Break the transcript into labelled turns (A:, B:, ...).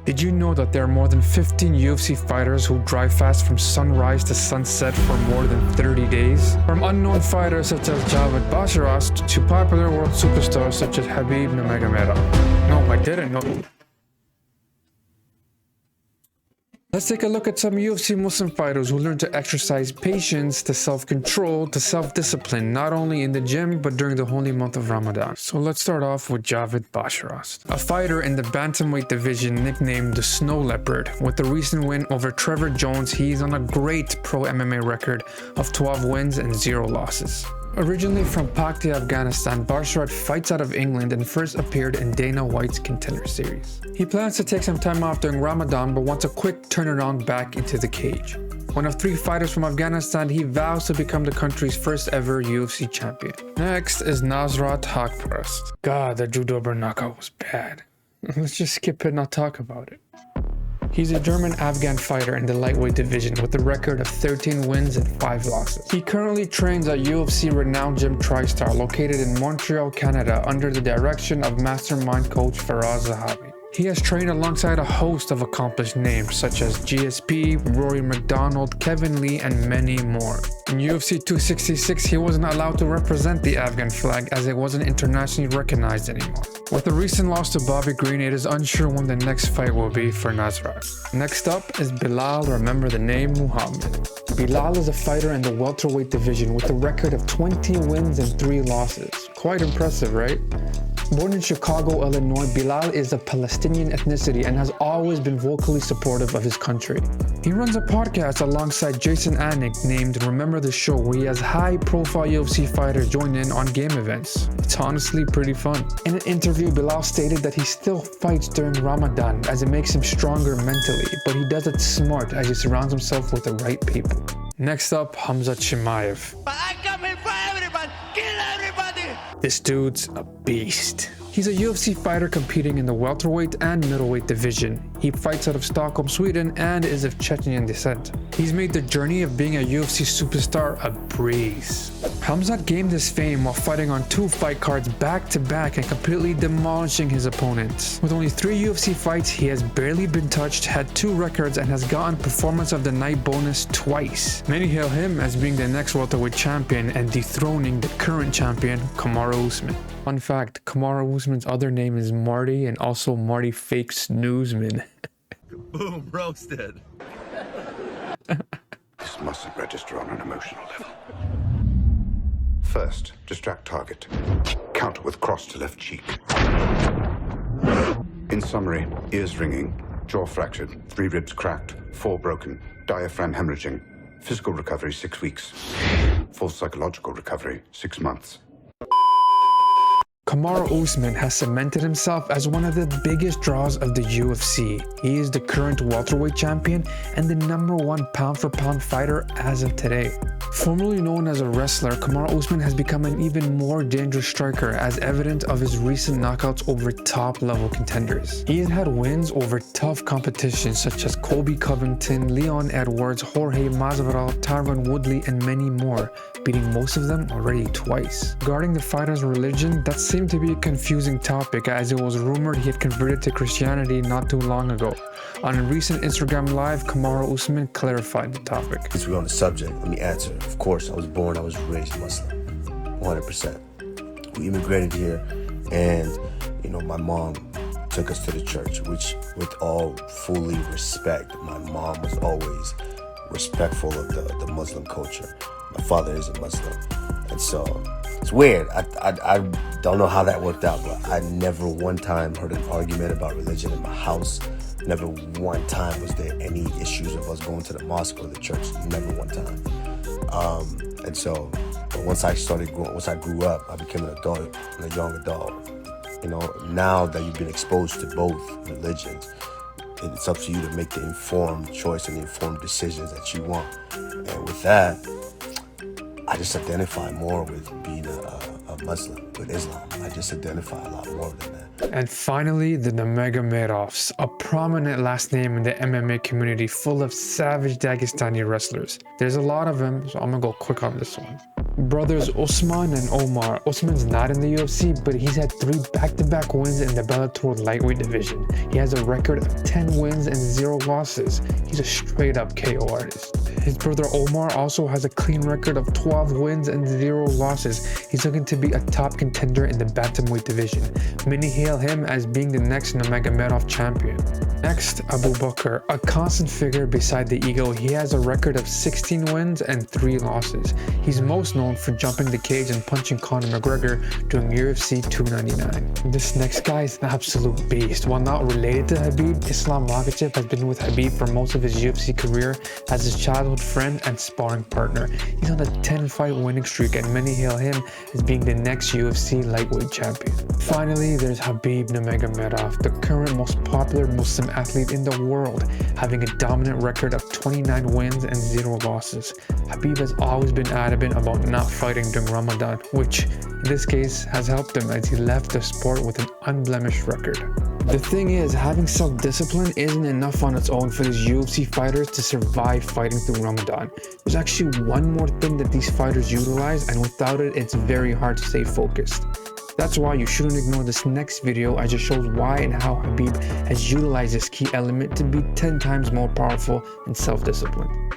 A: Did you know that there are more than 15 UFC fighters who drive fast from sunrise to sunset for more than 30 days? From unknown fighters such as Javid Basharat to popular world superstars such as Khabib Nurmagomedov. No, I didn't know. Let's take a look at some UFC Muslim fighters who learned to exercise patience, to self-control, to self-discipline, not only in the gym, but during the holy month of Ramadan. So let's start off with Javid Basharat, a fighter in the bantamweight division nicknamed the Snow Leopard. With the recent win over Trevor Jones, he is on a great pro MMA record of 12 wins and 0 losses. Originally from Pakistan, Afghanistan, Basharat fights out of England and first appeared in Dana White's Contender Series. He plans to take some time off during Ramadan but wants a quick turnaround back into the cage. One of 3 fighters from Afghanistan, he vows to become the country's first ever UFC champion. Next is Nasrat Haqparast. God, the judo knockout was bad. Let's just skip it and not talk about it. He's a German-Afghan fighter in the lightweight division with a record of 13 wins and 5 losses. He currently trains at UFC renowned gym TriStar located in Montreal, Canada under the direction of mastermind coach Faraz Zahabi. He has trained alongside a host of accomplished names such as GSP, Rory McDonald, Kevin Lee, and many more. In UFC 266, he wasn't allowed to represent the Afghan flag as it wasn't internationally recognized anymore. With a recent loss to Bobby Green, it is unsure when the next fight will be for Nasrat. Next up is Belal, remember the name, Muhammad. Belal is a fighter in the welterweight division with a record of 20 wins and 3 losses. Quite impressive, right? Born in Chicago, Illinois, Belal is of Palestinian ethnicity and has always been vocally supportive of his country. He runs a podcast alongside Jason Anik named Remember the Show, where he has high-profile UFC fighters join in on game events. It's honestly pretty fun. In an interview, Belal stated that he still fights during Ramadan as it makes him stronger mentally, but he does it smart as he surrounds himself with the right people. Next up, Khamzat Chimaev.
B: But I come here for everybody, kill everybody!
A: This dude's a beast. He's a UFC fighter competing in the welterweight and middleweight division. He fights out of Stockholm, Sweden, and is of Chechen descent. He's made the journey of being a UFC superstar a breeze. Khamzat gained his fame while fighting on 2 fight cards back-to-back and completely demolishing his opponents. With only 3 UFC fights, he has barely been touched, had 2 records, and has gotten Performance of the Night bonus twice. Many hail him as being the next welterweight champion and dethroning the current champion, Kamaru Usman. Fun fact, Kamaru Usman's other name is Marty and also Marty Fakes Newsman.
B: Boom, roasted.
C: This mustn't register on an emotional level. First, distract target. Counter with cross to left cheek. In summary, ears ringing, jaw fractured, 3 ribs cracked, 4 broken, diaphragm hemorrhaging. Physical recovery 6 weeks. Full psychological recovery 6 months.
A: Kamaru Usman has cemented himself as one of the biggest draws of the UFC. He is the current welterweight champion and the #1 pound-for-pound fighter as of today. Formerly known as a wrestler, Kamaru Usman has become an even more dangerous striker as evident of his recent knockouts over top-level contenders. He has had wins over tough competition such as Colby Covington, Leon Edwards, Jorge Masvidal, Tyron Woodley, and many more, beating most of them already twice. Regarding the fighter's religion, that seemed to be a confusing topic as it was rumored he had converted to Christianity not too long ago. On a recent Instagram live, Kamaru Usman clarified the topic.
D: Since we're on the subject, let me answer. Of course, I was raised Muslim, 100%. We immigrated here and, my mom took us to the church, which with all fully respect, my mom was always respectful of the Muslim culture. My father is a Muslim. And so it's weird. I don't know how that worked out, but I never one time heard an argument about religion in my house. Never one time was there any issues of us going to the mosque or the church. Never one time. And so, but once I grew up, I became an adult, a young adult. Now that you've been exposed to both religions, it's up to you to make the informed choice and the informed decisions that you want. And with that, I just identify more with being a Muslim, with Islam. I just identify a lot more than that.
A: And finally, the Nurmagomedovs, a prominent last name in the MMA community full of savage Dagestani wrestlers. There's a lot of them, so I'm gonna go quick on this one. Brothers Usman and Omar. Usman's not in the UFC, but he's had 3 back-to-back wins in the Bellator lightweight division. He has a record of 10 wins and 0 losses. He's a straight-up KO artist. His brother Omar also has a clean record of 12 wins and 0 losses. He's looking to be a top contender in the bantamweight division. Many hail him as being the next Nurmagomedov champion. Next, Abu Bakr, a constant figure beside the Eagle. He has a record of 16 wins and 3 losses. He's most known for jumping the cage and punching Conor McGregor during UFC 299. This next guy is an absolute beast. While not related to Khabib, Islam Makhachev has been with Khabib for most of his UFC career as his childhood friend and sparring partner. He's on a 10-fight winning streak, and many hail him as being the next UFC lightweight champion. Finally, there's Khabib Nurmagomedov, the current most popular Muslim athlete in the world, having a dominant record of 29 wins and 0 losses. Khabib has always been adamant about not fighting during Ramadan, which in this case has helped him as he left the sport with an unblemished record. The thing is, having self-discipline isn't enough on its own for these UFC fighters to survive fighting through Ramadan. There's actually one more thing that these fighters utilize, and without it, it's very hard to stay focused. That's why you shouldn't ignore this next video, as it shows why and how Khabib has utilized this key element to be 10 times more powerful in self-discipline.